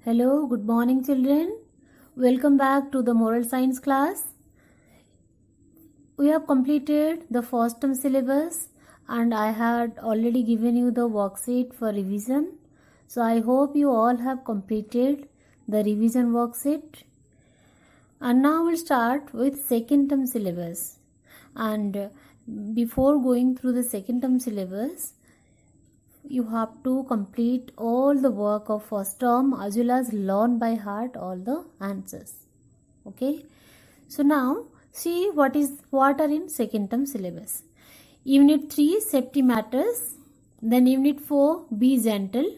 Hello, good morning children. Welcome back to the moral science class. We have completed the first term syllabus and I had already given you the worksheet for revision. So I hope you all have completed the revision worksheet. And now we'll start with second term syllabus. And before going through the second term syllabus, you have to complete all the work of first term as well as learn by heart all the answers. Okay, so now see what are in second term syllabus. Unit 3 safety matters, then unit 4 be gentle,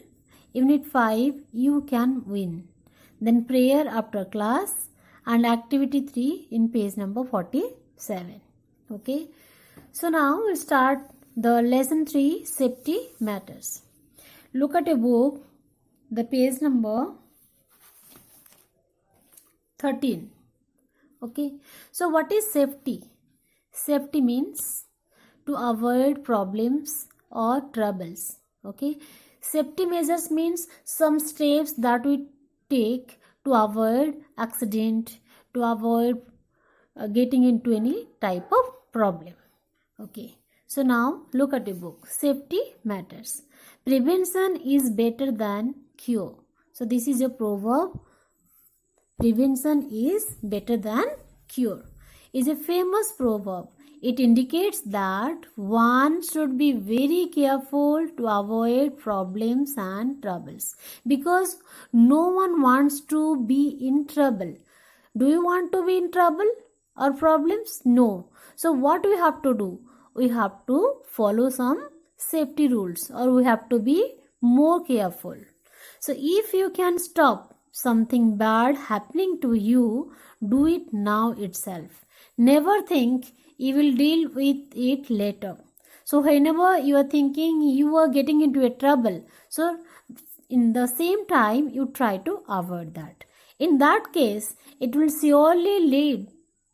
unit 5 you can win, then prayer after class, and activity 3 in page number 47. Okay, so now we'll start the lesson 3 safety matters. Look at a book, the page number 13. Okay, so what is safety? Safety means to avoid problems or troubles. Okay, safety measures means some steps that we take to avoid accident, to avoid getting into any type of problem. Okay, so now look at the book. Safety matters. Prevention is better than cure. So this is a proverb. Prevention is better than cure. Is a famous proverb. It indicates that one should be very careful to avoid problems and troubles, because no one wants to be in trouble. Do you want to be in trouble or problems? No. So what we have to do? We have to follow some safety rules, or we have to be more careful. So if you can stop something bad happening to you, do it now itself. Never think you will deal with it later. So whenever you are thinking you are getting into a trouble, so in the same time you try to avoid that. In that case, it will surely lead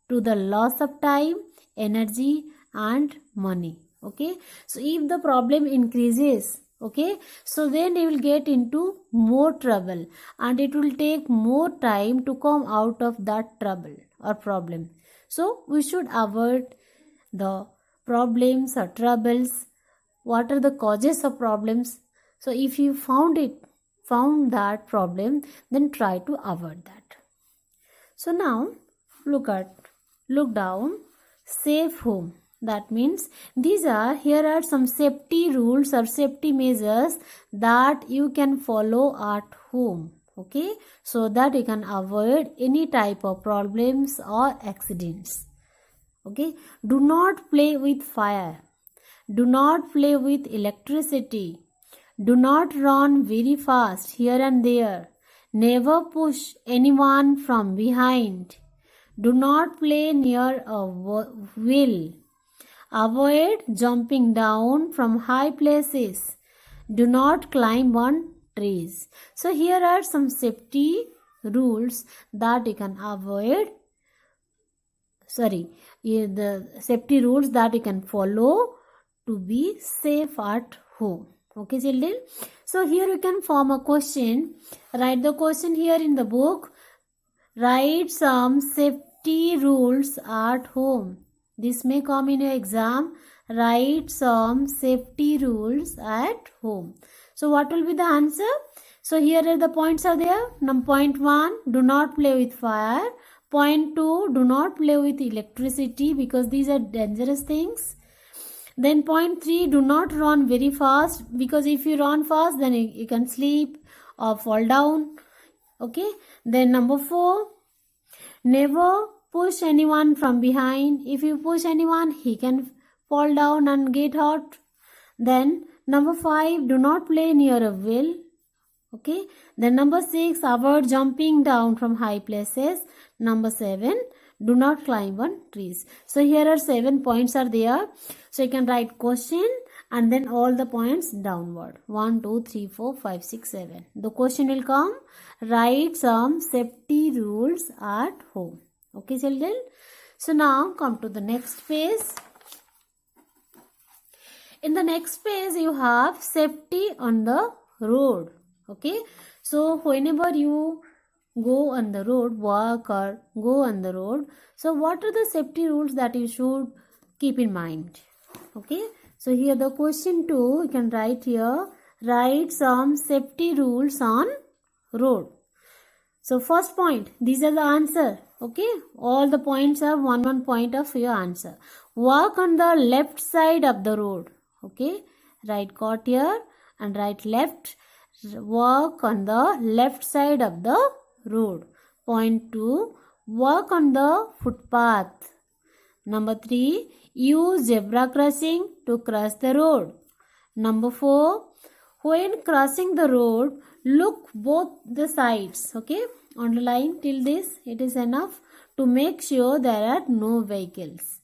to the loss of time, energy and money. Okay, so if the problem increases, okay, so then you will get into more trouble and it will take more time to come out of that trouble or problem. So we should avoid the problems or troubles. What are the causes of problems? So if you found that problem, then try to avoid that. So now look down, safe home. That means here are some safety rules or safety measures that you can follow at home. Okay, so that you can avoid any type of problems or accidents. Okay, do not play with fire. Do not play with electricity. Do not run very fast here and there. Never push anyone from behind. Do not play near a wheel. Avoid jumping down from high places. Do not climb on trees. So here are some safety rules that you can avoid. The safety rules that you can follow to be safe at home. Okay, children. So here you can form a question. Write the question here in the book. Write some safety rules at home. This may come in your exam. Write some safety rules at home. So what will be the answer? So here are the points are there. Point 1, do not play with fire. Point 2, do not play with electricity because these are dangerous things. Then point 3, do not run very fast because if you run fast then you can sleep or fall down. Okay. Then number 4, never push anyone from behind. If you push anyone, he can fall down and get hurt. Then number 5, do not play near a wheel. Okay. Then number 6, avoid jumping down from high places. Number 7, do not climb on trees. So here are 7 points are there. So you can write question and then all the points downward. 1, 2, 3, 4, 5, 6, 7. The question will come. Write some safety rules at home. Okay, children. So now come to the next page. In the next page you have safety on the road. Okay, So whenever you go on the road, walk or go on the road, so what are the safety rules that you should keep in mind? Okay, so here the question 2, you can write here, write some safety rules on road. So first point, these are the answer. Okay, all the points are one point of your answer. Walk on the left side of the road. Okay, write caught here and write left. Walk on the left side of the road. Point 2, walk on the footpath. Number 3, use zebra crossing to cross the road. Number 4, when crossing the road, look both the sides. Okay, underline till this, it is enough to make sure there are no vehicles.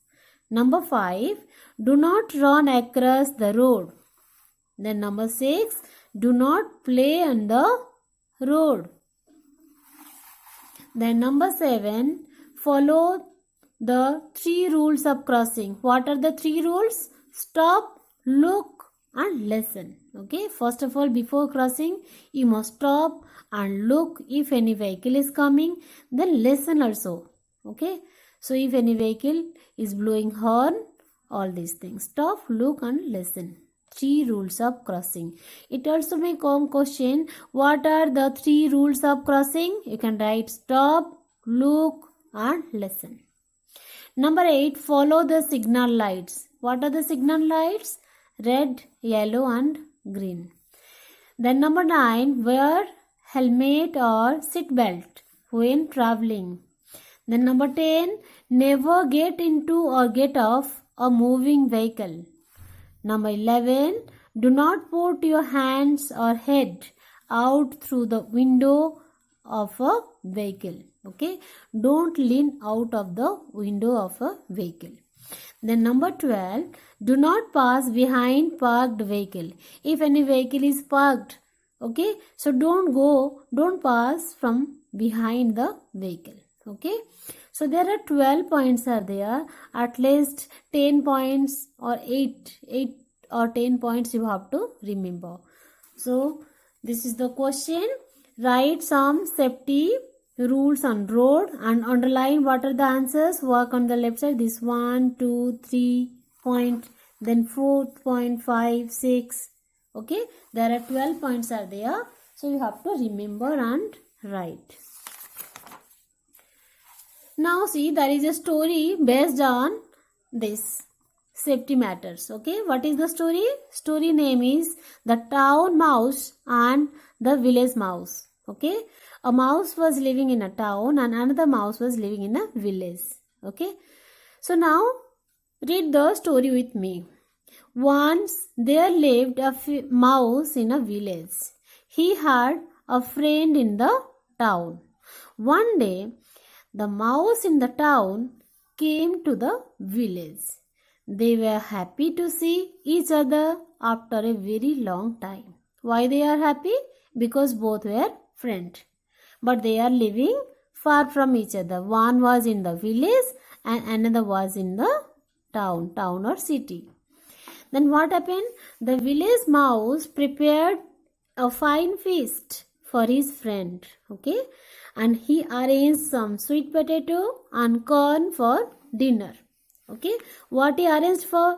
Number 5, do not run across the road. Then number 6, do not play on the road. Then number 7, follow the 3 rules of crossing. What are the 3 rules? Stop, look and listen. Okay, first of all, before crossing, you must stop and look if any vehicle is coming. Then listen also. Okay, so if any vehicle is blowing horn, all these things, stop, look and listen. 3 rules of crossing. It also may come question, what are the 3 rules of crossing? You can write stop, look and listen. Number 8, follow the signal lights. What are the signal lights? Red, yellow and green. Then number 9, wear helmet or seat belt when traveling. Then number 10, never get into or get off a moving vehicle. Number 11, do not put your hands or head out through the window of a vehicle. Okay, don't lean out of the window of a vehicle. Then number 12, do not pass behind parked vehicle. If any vehicle is parked, okay, so don't pass from behind the vehicle. Okay, so there are 12 points are there. At least 10 points or 8 or 10 points you have to remember. So this is the question. Write some safety rules on road and underline what are the answers. Work on the left side. This 1, 2, 3 point, then 4 point, 5, 6. Okay, there are 12 points are there. So you have to remember and write. Now see, there is a story based on this safety matters. Okay, what is the story? Story name is The Town Mouse and the Village Mouse. Okay, a mouse was living in a town and another mouse was living in a village. Okay, so now read the story with me. Once there lived a mouse in a village. He had a friend in the town. One day, the mouse in the town came to the village. They were happy to see each other after a very long time. Why they are happy? Because both were friends. But they are living far from each other. One was in the village and another was in the town or city. Then what happened? The village mouse prepared a fine feast for his friend. Okay, and he arranged some sweet potato and corn for dinner. Okay, what he arranged for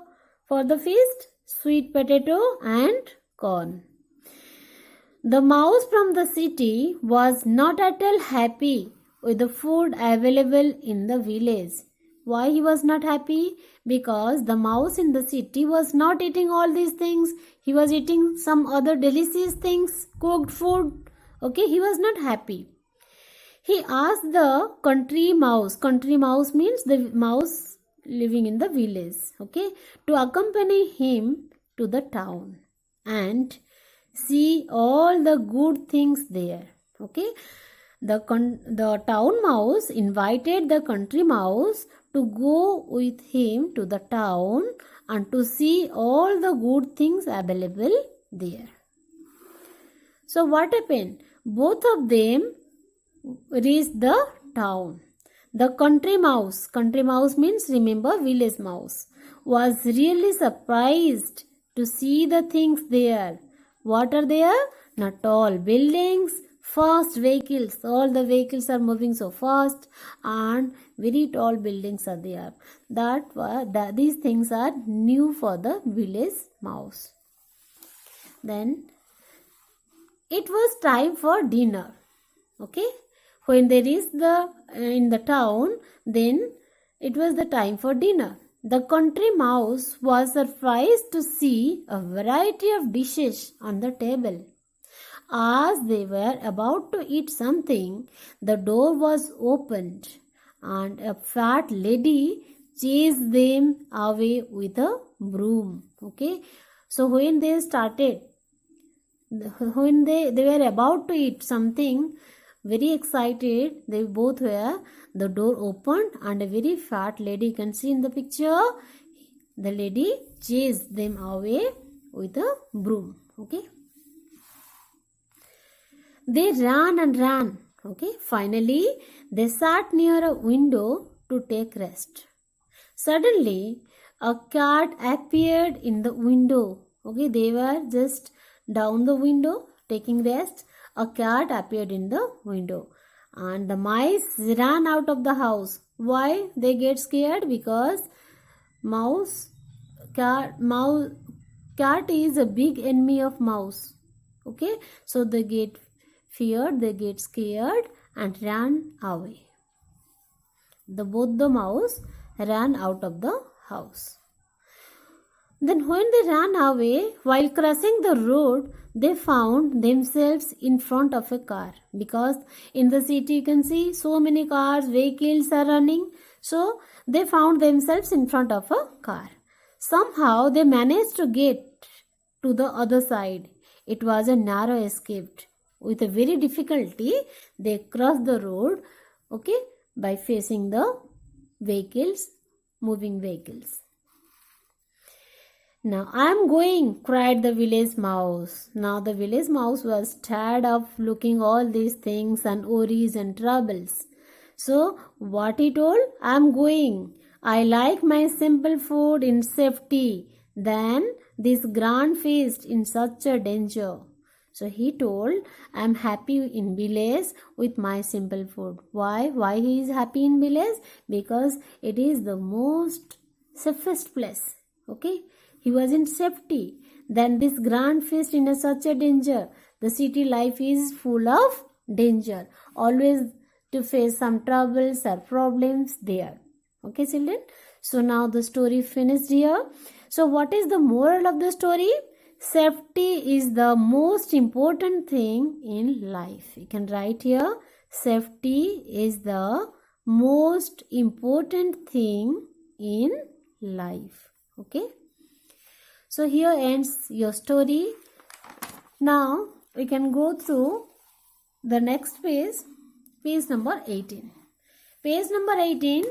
the feast? Sweet potato and corn. The mouse from the city was not at all happy with the food available in the village. Why he was not happy? Because the mouse in the city was not eating all these things. He was eating some other delicious things, cooked food. Okay, he was not happy. He asked the country mouse means the mouse living in the village, okay, to accompany him to the town and see all the good things there. Okay, the town mouse invited the country mouse to go with him to the town and to see all the good things available there. So what happened? Both of them reached the town. The country mouse means, remember, village mouse, was really surprised to see the things there. What are there? Not tall buildings, fast vehicles. All the vehicles are moving so fast, and very tall buildings are there. These things are new for the village mouse. Then it was time for dinner. Okay, when there is the in the town, then it was the time for dinner. The country mouse was surprised to see a variety of dishes on the table. As they were about to eat something, the door was opened and a fat lady chased them away with a broom. Okay, so when they were about to eat something, very excited, they both were, the door opened and a very fat lady, you can see in the picture, the lady chased them away with a broom. Okay, they ran and ran. Okay, finally they sat near a window to take rest. Suddenly a cat appeared in the window. Okay, they were just down the window taking rest. A cat appeared in the window and the mice ran out of the house. Why they get scared? Because cat is a big enemy of mouse. Okay, so they get feared, they get scared and ran away. Both the mouse ran out of the house. Then when they ran away, while crossing the road, they found themselves in front of a car. Because in the city you can see so many cars, vehicles are running. So they found themselves in front of a car. Somehow they managed to get to the other side. It was a narrow escape. With a very difficulty, they crossed the road, okay, by facing the vehicles, moving vehicles. Now I am going, cried the village mouse. Now the village mouse was tired of looking all these things and worries and troubles. So what he told? I am going. I like my simple food in safety than this grand feast in such a danger. So he told, I am happy in village with my simple food. Why? Why he is happy in village? Because it is the most safest place. Okay? He was in safety. Then this grand feast in such a danger. The city life is full of danger. Always to face some troubles or problems there. Okay, children? So now the story finished here. So what is the moral of the story? Safety is the most important thing in life. You can write here, safety is the most important thing in life. Okay. So here ends your story. Now we can go through the next page, page number 18. Page number 18,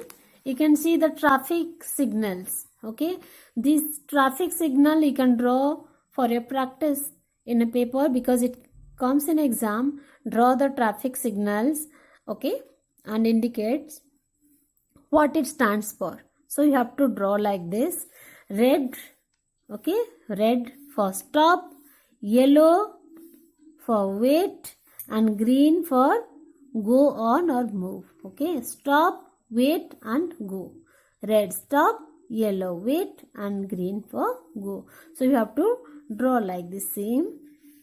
you can see the traffic signals. Okay. This traffic signal you can draw for your practice in a paper because it comes in exam. Draw the traffic signals, okay, and indicates what it stands for. So you have to draw like this. Red, okay, red for stop, yellow for wait, and green for go on or move. Okay, stop, wait and go. Red stop, yellow wait and green for go. So you have to draw like the same,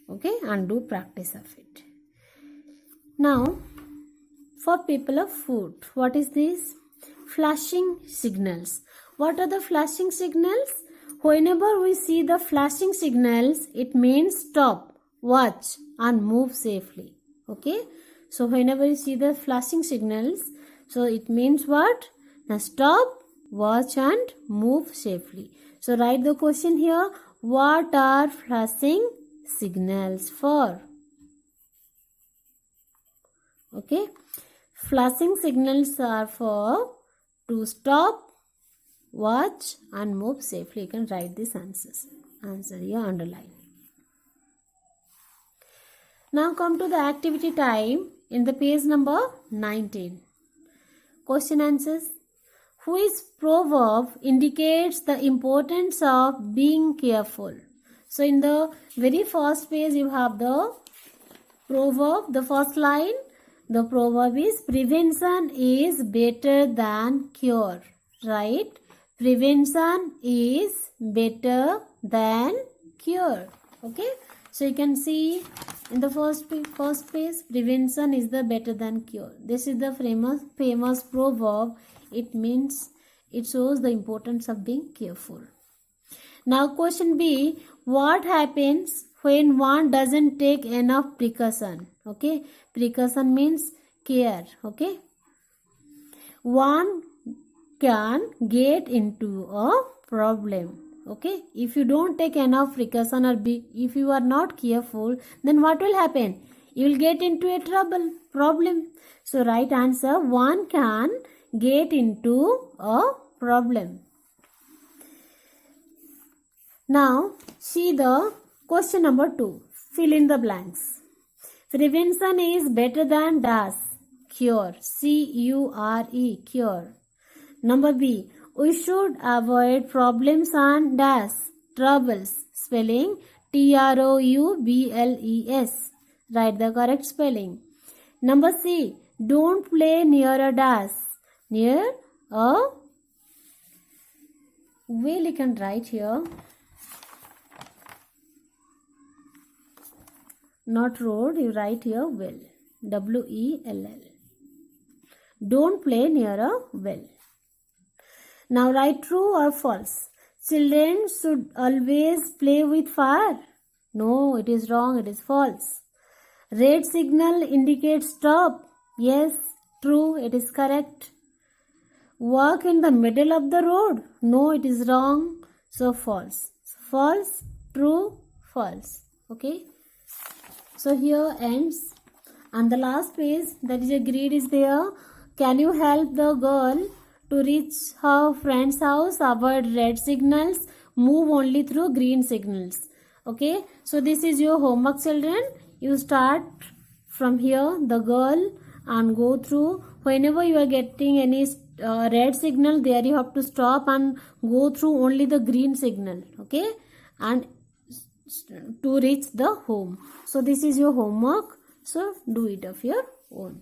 okay, and do practice of it. Now for people of food, what is this? Flashing signals. What are the flashing signals? Whenever we see the flashing signals, it means stop, watch and move safely. Okay, so whenever you see the flashing signals, so it means what? Now stop, watch and move safely. So write the question here. What are flashing signals for? Okay, flashing signals are for to stop, watch and move safely. You can write this answer here, underline. Now come to the activity time in the page number 19. Question answers. Which proverb indicates the importance of being careful? So in the very first page you have the proverb, the first line, the proverb is prevention is better than cure, right? Prevention is better than cure. Okay, so you can see in the first page, prevention is the better than cure. This is the famous proverb. It means, it shows the importance of being careful. Now question B, what happens when one doesn't take enough precaution? Okay, precaution means care. Okay, one can get into a problem. Okay, if you don't take enough precaution, or if you are not careful, then what will happen? You will get into a problem. So right answer, one can get into a problem. Now see the question number 2. Fill in the blanks. Prevention is better than dash, cure, C-U-R-E, cure. Number B, we should avoid problems and dash, troubles, spelling T-R-O-U-B-L-E-S. Write the correct spelling. Number C, don't play near a dash, near a well, you can write here, not road, you write here well, W-E-L-L. Don't play near a well. Now write true or false. Children should always play with fire. No, it is wrong, it is false. Red signal indicates stop. Yes, true, it is correct. Walk in the middle of the road. No, it is wrong, so false. False, true, false. Okay. So here ends, and the last page, that is a grid is there. Can you help the girl to reach her friend's house? Avoid red signals, move only through green signals. Okay, so this is your homework, children. You start from here, the girl, and go through. Whenever you are getting any red signal, there you have to stop and go through only the green signal. Okay, and to reach the home. So this is your homework, so do it of your own.